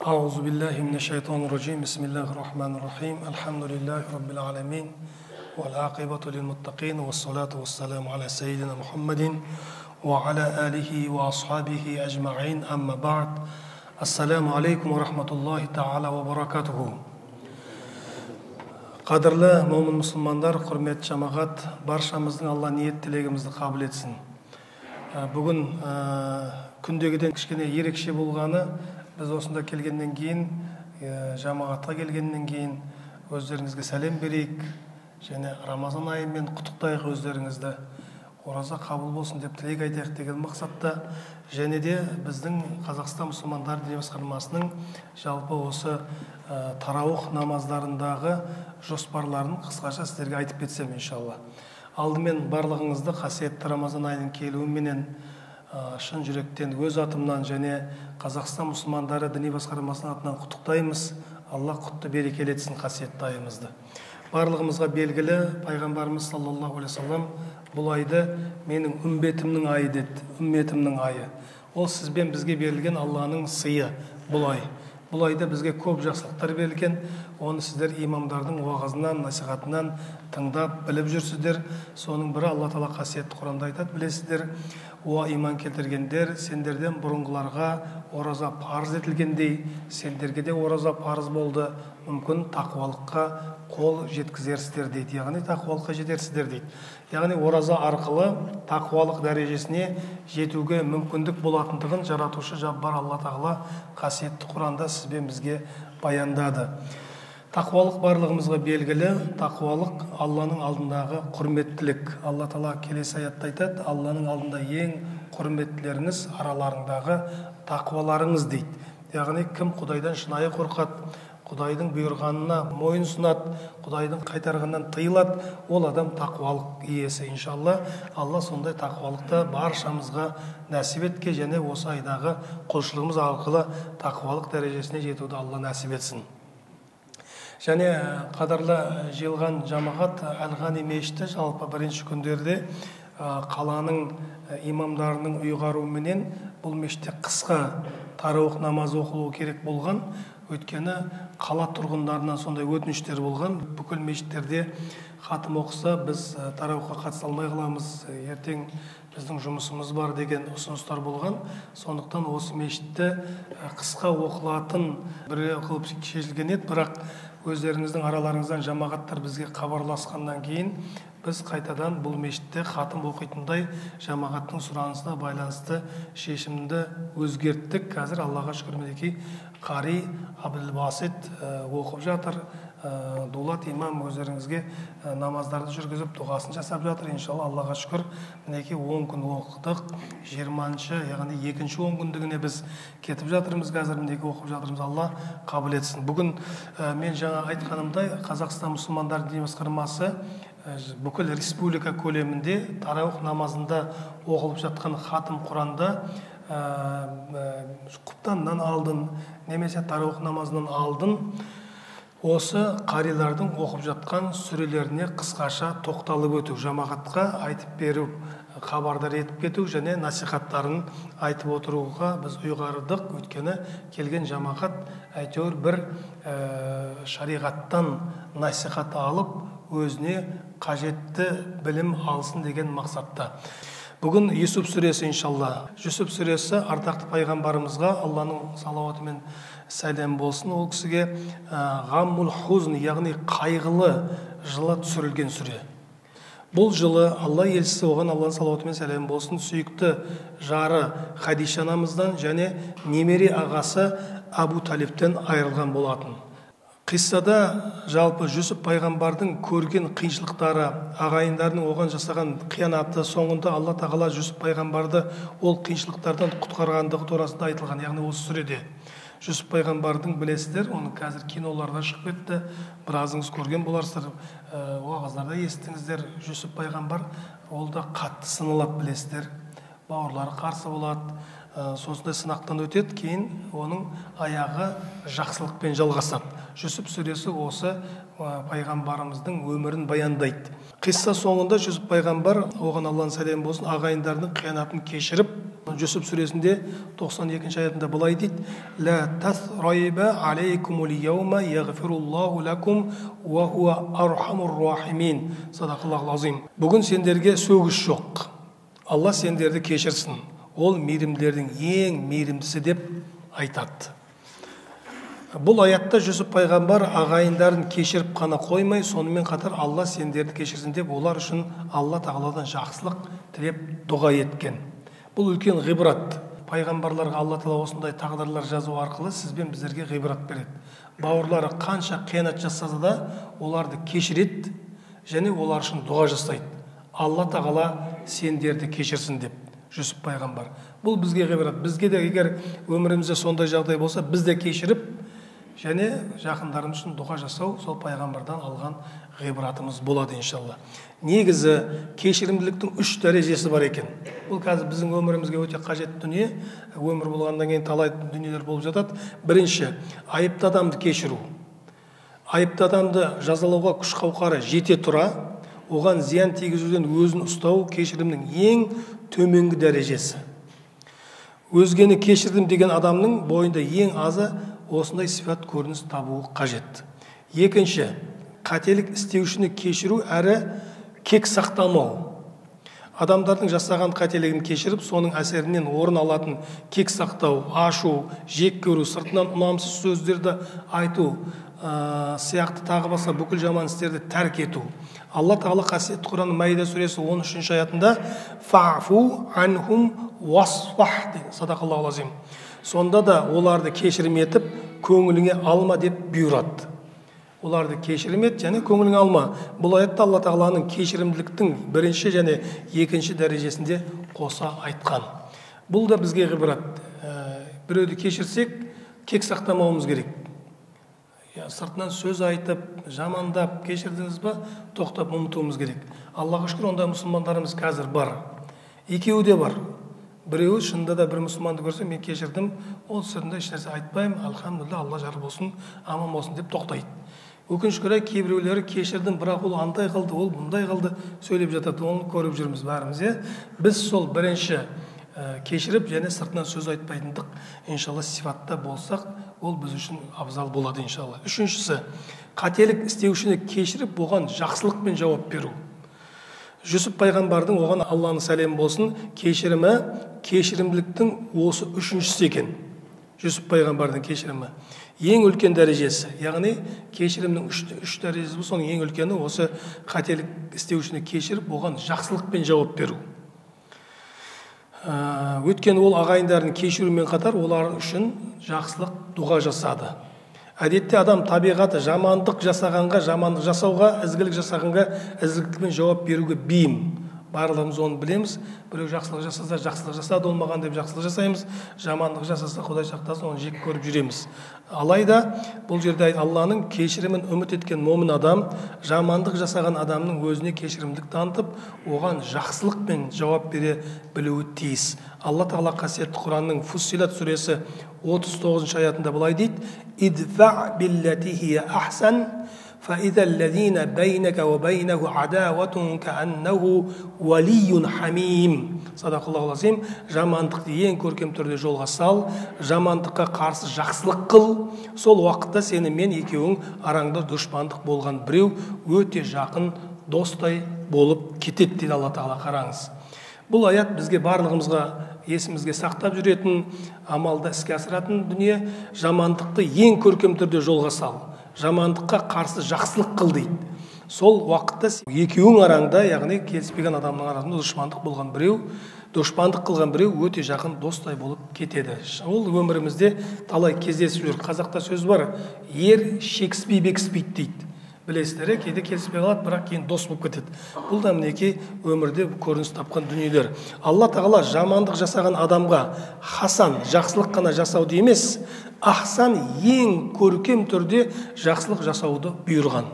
أعوذ بالله من الشيطان الرجيم بسم الله الرحمن الرحيم الحمد لله رب العالمين والعاقبة للمتقين والصلاة والسلام على سيدنا محمد وعلى آله وأصحابه أجمعين أما بعد السلام عليكم ورحمة الله تعالى وبركاته. Қадірлі момын мұсылмандар, құрметті жамағат, баршамыздың Алла ниет тілегімізді қабыл етсін. Бүгін күндегіден кішкене ерекше болғаны, біз осында келгеннен кейін, жамағатқа келгеннен кейін өздеріңізге сәлем берейік және Рамазан айымен құттықтайық өздеріңізді. Ораза қабыл болсын деп тілек айтайық деген мақсатта, және де біздің Қазақстан мұсылмандар діни басқармасының жалпы осы тарауых намаздарындағы жоспарларын қысқаша сіздерге айтып кетсем иншалла. Алдымен барлығыңызды қасиетті Рамазан айының келуіменен шын жүректен өз атымнан және Қазақстан мұсылмандары діни басқармасының атынан құттықтаймыз. Алла құтты берекелетсін қасиетті айымызды. Барлығымызға белгілі, пайғамбарымыз саллаллаху алейхи вассалам бұл айды менің үмбетімнің айы деді, үмбетімнің айы. Ол сізбен бізге берілген Алланың сыйы бұл ай. Бұл айда бізге көп жақсылықтар берілген, оны сіздер имамдардың уағызынан, насихатынан тыңдап, біліп жүрсіздер. Соның бірі Алла Тағала қасиетті Құранда айтады, білесіздер, о иман келтіргендер, сендерден бұрынғыларға ораза парыз етілгендей, сендерге де ораза парыз болды, мүмкін тақуалыққа қол жеткізерсіздер дейді, яғни тақуалыққа жетерсіздер дейді. Яғни ораза арқылы тақуалық дәрежесіне жетуге мүмкіндік болатындығын жаратушы Жаббар Алла Тағала қасиетті Құранда сізбен бізге баяндады. Тақуалық барлығымызға белгілі, тақуалық Алланың алдындағы құрметтілік. Алла Тағала келесі аятта айтады, Алланың алдында ең құрметтілеріңіз араларыңдағы тақуаларыңыз дейді. Яғни кім Құдайдан шынайы қорқады, Құдайдың бұйырғанына мойын сұнады, Құдайдың қайтарғаннан тыйылады, ол адам тақуалық иесі иншалла. Алла сондай тақуалықты баршамызға нәсіп етке және осы айдағы құлшылығымыз арқылы тақуалық дәрежесіне жетуді Алла нәсіп етсін. Және қадірлі жиылған жамағат Әл-Ғани мешіті жалпы бірінші күндерде қаланың имамдарының ұйғаруыменен бұл мешітте қысқа тарауых намазы оқылуы керек болған. Өйткені қала тұрғындарынан сондай өтініштер болған. Бүкіл мешіттерде хатым оқыса, біз тарауыхқа қатыса алмай қаламыз, ертең біздің жұмысымыз бар деген ұсыныстар болған. Сондықтан осы мешітті қысқа оқылатын бір қылып шешілген еді, бірақ өздеріңіздің араларыңыздан жамағаттар бізге хабарласқаннан кейін біз қайтадан бұл мешітте хатым оқитындай жамағаттың сұранысына байланысты шешімді өзгерттік. Қазір Аллаға шүкір мінекей Қари Абдул-Басит оқып жатыр. Дулат имам өздеріңізге намаздарды жүргізіп дұғасын жасап жатыр. Иншалла Аллаға шүкір мінекей 10 күн оқыдық. 20-шы, яғни 2-ші 10 күндігіне біз кетіп жатырмыз. Қазір мінекей оқып жатырмыз. Алла қабыл етсін. Бүгін мен жаңа айтқанымдай Қазақстан мұсылмандар діни басқармасы бүкіл республика көлемінде тарауых намазында оқылып жатқан хатым Құранда құптаннан алдын немесе тарауых намазынан алдын осы қарилардың оқып жатқан сүрелеріне қысқаша тоқталып өту, жамағатқа айтып беру, хабардар етіп кету және насихаттарын айтып отыруға біз ұйғардық. Өйткені келген жамағат әйтеуір бір шариғаттан насихат алып, өзіне қажетті білім алсын деген мақсатта. Бүгін Юсуф сүресі иншалла. Юсуф сүресі ардақты пайғамбарымызға Алланың салауаты мен сәлем болсын. Ол кісіге ғаммул хузн, яғни қайғылы жылы түсірілген сүре. Бұл жылы Алла елшісі оған Алланың салауаты мен сәлем болсын сүйікті жары Хадиша анамыздан және немере ағасы Абу Талибтен айырылған болатын. Қиссада жалпы Жүсіп пайғамбардың көрген қиыншылықтары, ағайындардың оған жасаған қиянаты, соңында Алла Тағала Жүсіп пайғамбарды ол қиыншылықтардан құтқарғандығы турасында айтылған. Яғни осы сүреде Жүсіп пайғамбардың білесіздер, оны қазір киноларда шығып кетті, біразыңыз көрген боларсыздар, уағыздарда естіңіздер. Жүсіп пайғамбар ол да қатты сынылады, білесіздер, бауырлары қарсы болады, Сондай сынақтан өтеді, кейін оның аяғы жақсылықпен жалғасады. Жүсіп сүресі осы пайғамбарымыздың өмірін баяндайды. Қисса соңында Жүсіп пайғамбар, оған Алланың сәлемі болсын, ағайындардың қиянатын кешіріп, Жүсіп сүресінде 92-ші аятында былай дейді: «Ла тасрайба алейкумул яума яғфируллаху лакум ва хуа архамур рахимин». Садақаллахул азим. Бүгін сендерге сөгіс жоқ. Алла сендерді кешірсін. Ол мейірімдердің ең мейірімдісі деп айтады. Бұл аятта Жүсіп пайғамбар ағайындарын кешіріп қана қоймай, сонымен қатар Алла сендерді кешірсін деп, олар үшін Алла тағаладан жақсылық тілеп дұға еткен. Бұл үлкен ғибрат. Пайғамбарларға Алла тағала осындай тағдырлар жазу арқылы сізбен біздерге ғибрат береді. Бауырлары қанша қиянат жасаса да, оларды кешіреді және олар үшін дұға жасайды. Алла тағала сендерді кешірсін деп. Жүсіп пайғамбар. Бұл бізге ғибрат. Бізге де егер өмірімізде сондай жағдай болса, біз де кешіріп және жақындарымыз үшін дұға жасау сол пайғамбардан алған ғибратымыз болады иншалла. Негізі кешірімділіктің 3 дәрежесі бар екен. Бұл қазір біздің өмірімізге өте қажет дүние. Өмір болғаннан кейін талай дүниелер болып жатады. Бірінші, айыпты адамды кешіру. Айыпты адамды жазалауға күш қауқары жете тұра, оған зиян тигізуден өзін ұстау кешірімнің ең төменгі дәрежесі. Өзгені кешірдім деген адамның бойында ең азы осындай сипат көрініс табуы қажет. Екінші, қателік істеушіні кешіру әрі кек сақтамау. Адамдардың жасаған қателігін кешіріп, соның әсерінен орын алатын кек сақтау, ашу, жек көру, сыртынан ұнамсыз сөздерді айту сияқты тағы басқа бүкіл жаман істерді тәрк ету. Алла тағала қасиетті Құранның Маида сүресі 13-ші аятында «Фаъфу анхум васфах» дейді. Садақаллахул азим. Сонда да оларды кешірім етіп, көңіліңе алма деп бұйырады. Оларды кешірім ет және көңіліңе алма. Бұл аятта Алла тағаланың кешірімділіктің бірінші және екінші дәрежесінде қоса айтқан. Бұл да бізге ғибрат. Біреуді кешірсек, кек сақтамауымыз керек. Сыртынан сөз айтып, жамандап, кешірдіңіз ба, тоқтап ұмытуымыз керек. Аллаға шүкір, ондай мұсылмандарымыз қазір бар. Екеуі де бар. Біреуі шынында да бір мұсылманды көрсе, мен кешірдім, ол сыртында ешнәрсе айтпаймын, алхамдулилля, Алла жар болсын, аман болсын деп тоқтайды. Өкінішке орай кейбіреулері кешірдім, бірақ ол андай қылды, ол бұндай қылды сөйлеп жатады. Оны көріп жүрміз бәріміз. Біз сол бірінші кешіріп және сыртынан сөз айтпайтындық иншалла сипатта болсақ, ол біз үшін абзал болады иншалла. Үшіншісі, қателік істеушіні кешіріп, оған жақсылықпен жауап беру. Жүсіп пайғамбардың, оған Алланың сәлемі болсын, кешірімі кешірімділіктің осы үшіншісі екен. Жүсіп пайғамбардың кешірімі ең үлкен дәрежесі. Яғни кешірімнің үш дәрежесі, соның ең үлкені осы қателік істеушіні кешіріп, оған жақсылықпен жауап беру. Өткен ол ағайындарын кешірумен қатар олар үшін жақсылық дұға жасады. Әдетте адам табиғаты жамандық жасағанға жамандық жасауға, ізгілік жасағанға ізгілікпен жауап беруге бейім. Барлығымыз оны білеміз. Біреу жақсылық жасаса, жақсылық жасады, болмаған деп жақсылық жасаймыз. Жамандық жасаса, Құдай сақтасын, оны жек көріп жүреміз. Алайда бұл жерде Алланың кешірімін үміт еткен момын адам жамандық жасаған адамның өзіне кешірімдік танытып, оған жақсылықпен жауап бере білуі тиіс. Алла тағала қасиетті Құранның Фуссилат сүресі 39-ші аятында былай дейді: «Идфа биллати хия ахсан فإذا الذين بينك وبينه عداوة كأنه ولي حميم». Садақаллахул азим. Жамандықты ең көркем түрде жолға сал, жамандыққа қарсы жақсылық қыл. Сол уақытта сені мен екеуің араңда дұшпандық болған біреу өте жақын достай болып кетеді дейді Алла тағала. Қараңыз. Бұл аят бізге барлығымызға есімізге сақтап жүретін, амалда іске асыратын дүние. Жамандықты ең көркем түрде жолға сал, жамандыққа қарсы жақсылық қыл дейді. Сол уақытта екеуің араңда, яғни келіспеген адамның арасында дұшпандық болған біреу, дұшпандық қылған біреу өте жақын достай болып кетеді. Ол өмірімізде талай кездесіп жүр. Қазақта сөз бар: ер шекіспей бекіспейді дейді. Білесіздер, кейде келіспей қалады, бірақ кейін дос болып кетеді. Бұл да мінекей өмірде көрініс тапқан дүниелер. Алла тағала жамандық жасаған адамға хасан, жақсылық қана жасауды емес, ахсан, ең көркем түрде жақсылық жасауды бұйырған.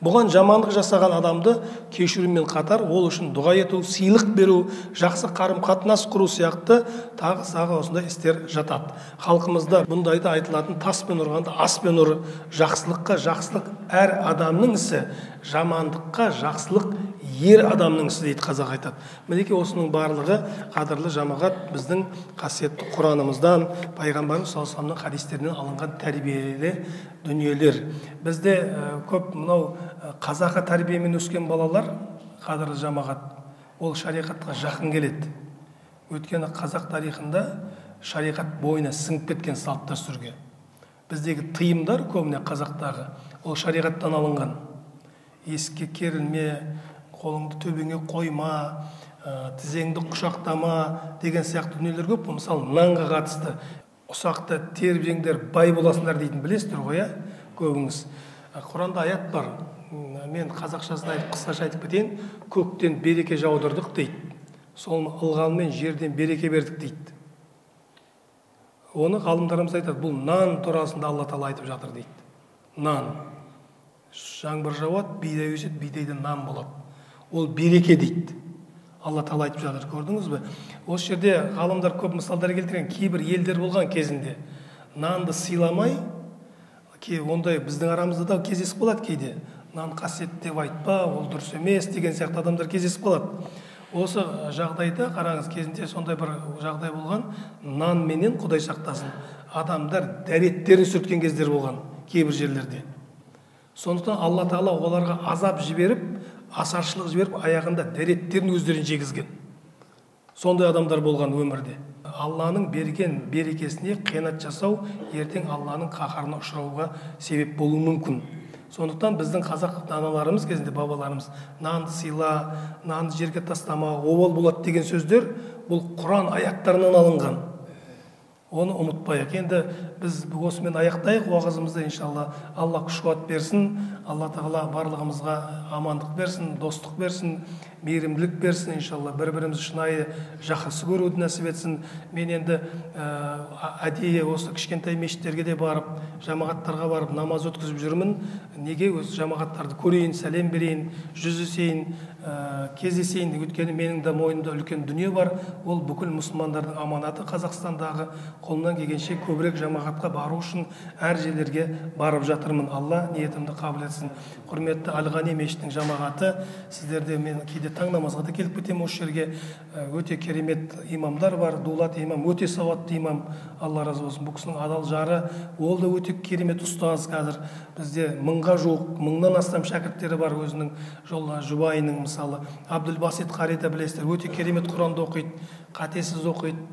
Бұған жамандық жасаған адамды кешірумен қатар ол үшін дұға ету, сыйлық беру, жақсы қарым-қатынас құру сияқты тағы осындай істер жатады. Халқымызда бұндайда айтылатын таспен ұрғанда аспен ұр, жақсылыққа жақсылық әр адамның ісі, жамандыққа жақсылық ер адамның ісі дейді қазақ айтады. Мінекей осының барлығы қадірлі жамағат біздің қасиетті Құранымыздан, пайғамбарымыз саллаллаху алейхи вассаламның хадистерінен алынған тәрбиелі дүниелер. Бізде көп мынау қазақы тәрбиемен өскен балалар, қадірлі жамағат, ол шариғатқа жақын келеді. Өйткені қазақ тарихында шариғат бойына сіңіп кеткен салт дәстүрге. Біздегі тыйымдар көбіне қазақтағы ол шариғаттан алынған. Есікке керілме, қолыңды төбеңе қойма, тізеңді құшақтама деген сияқты дүниелер көп. Мысалы, нанға қатысты ұсақты теріп жеңдер бай боласыңдар дейтін білесіздер ғой, көбіңіз. Құранда аят бар. Мен қазақшасын айтып, қысқаша айтып кетейін. Көктен береке жаудырдық дейді. Сол ылғалмен жерден береке бердік дейді. Оны ғалымдарымыз айтады, бұл нан турасында Алла Тағала айтып жатыр дейді. Нан. Жаңбыр жауады, бидай өседі, бидайдан нан болады. Ол береке дейді. Алла Тағала айтып жатыр, көрдіңіз бе? Осы жерде ғалымдар көп мысалдар келтірген. Кейбір елдер болған кезінде нанды сыйламай, ондай біздің арамызда да кездесіп қалады кейде. Нан қасиетті деп айтпа, ол дұрыс емес деген сияқты адамдар кездесіп қалады. Осы жағдайда қараңыз, кезінде сондай бір жағдай болған, нан менен Құдай сақтасын, адамдар дәреттерін сүрткен кездер болған кейбір жерлерде. Сондықтан Алла Тағала оларға азап жіберіп, асаршылық жіберіп, аяғында дәреттерін өздерін жегізген. Сондай адамдар болған өмірде. Алланың берген берекесіне қиянат жасау ертең Алланың қаһарына ұшырауға себеп болуы мүмкін. Сондықтан біздің қазақ аналарымыз кезінде бабаларымыз нанды сыйла, нанды жерге тастама, обал болады деген сөздер бұл Құран аяттарынан алынған. Оны ұмытпайық. Енді біз осымен аяқтайық уағызымызды, иншалла. Алла күш-қуат берсін. Алла Тағала барлығымызға амандық берсін, достық берсін, мейірімділік берсін, иншалла. Бір-бірімізді шынайы жақсы көруді нәсіп етсін. Мен енді әдейі осы кішкентай мешіттерге де барып, жамағаттарға барып намаз өткізіп жүрмін. Неге? Осы жамағаттарды көрейін, сәлем берейін, жүздесейін, кездесейін. Өйткені менің де мойнымда үлкен дүние бар. Ол бүкіл мұсылмандардың аманаты. Қазақстандағы қолымнан келгенше көбірек жамағатқа бару үшін әр жерлерге барып жатырмын. Алла ниетімді қабыл етсін. Құрметті Алғани мешітінің жамағаты, сіздерде мен кейде таң намазға да келіп кетемін осы жерге. Өте керемет имамдар бар. Дулат имам өте сауатты имам. Алла разы болсын. Бұл кісінің адал жары, ол да өте керемет ұстаз қазір. Бізде 1000-ға жуық, 1000-нан астам шәкірттері бар өзінің жолына. Жұбайының мысалы Абдулбасит Қарида білесіздер, өте керемет Құранды оқиды, қатесіз оқиды,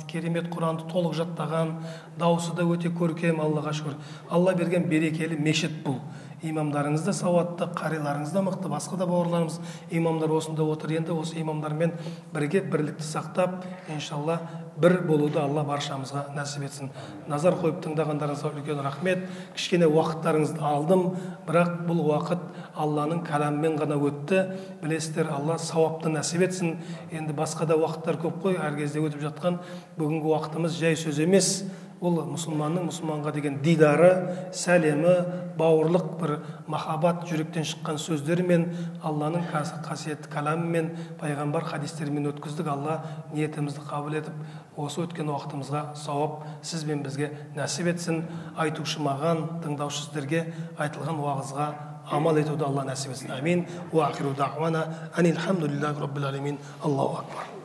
керемет Құранды толық жаттаған, дауысы да өте көркем, Аллаға шүкір. Алла берген берекелі мешіт бұл. Имамдарыңыз да сауатты, қариларыңыз да мықты, басқа да бауырларымыз имамдар осында отыр. Енді осы имамдармен бірге бірлікті сақтап, иншалла бір болуды Алла баршамызға нәсіп етсін. Назар қойып тыңдағандарыңызға үлкен рахмет. Кішкене уақыттарыңызды алдым, бірақ бұл уақыт Алланың кәламымен ғана өтті. Білесіздер, Алла сауапты нәсіп етсін. Енді басқа да уақыттар көп қой, әр кезде өтіп жатқан. Бүгінгі уақытымыз жай сөз емес. Ол мұсылманның мұсылманға деген дидары, сәлемі, бауырлық бір махаббат жүректен шыққан сөздерімен, Алланың қасиетті кәламымен, пайғамбар хадистерімен өткіздік. Алла ниетімізді қабыл етіп, осы өткен уақытымызға сауап сіз бен бізге нәсіп етсін. Айтушы маған, тыңдаушы сіздерге айтылған уағызға амал етуді Алла нәсіп етсін. Амин. Уа ахиру дағуана анил хамдулиллахи раббил алемин. Аллаху акбар.